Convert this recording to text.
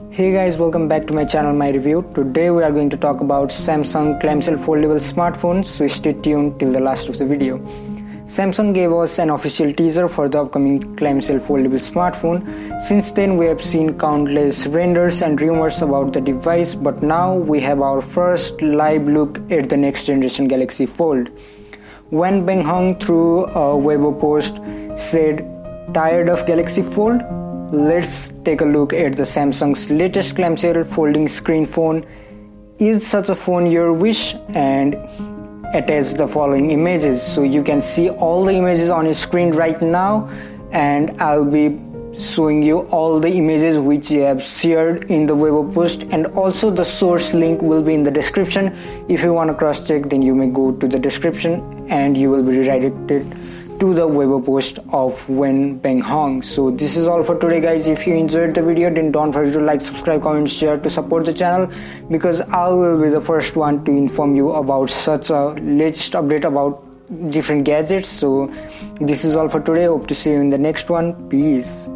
Hey guys, welcome back to my channel, my review. Today we are going to talk about Samsung clamshell foldable smartphone, so stay tuned till the last of the video. Samsung gave us an official teaser for the upcoming clamshell foldable smartphone. Since then we have seen countless renders and rumors about the device, but now we have our first live look at the next generation Galaxy Fold. When Beng Hong through a weibo post said, "Tired of Galaxy Fold? Let's take a look at the Samsung's latest clamshell folding screen phone. Is such a phone your wish?" And attach the following images. So you can see all the images on your screen right now, and I'll be showing you all the images which I have shared in the weibo post, and also the source link will be in the description. If you want to cross check, then you may go to the description and you will be redirected to the weibo post of Wen Beng Hong. So this is all for today guys. If you enjoyed the video, then don't forget to like, subscribe, comment, share to support the channel, because I will be the first one to inform you about such a latest update about different gadgets. So this is all for today. Hope to see you in the next one. Peace.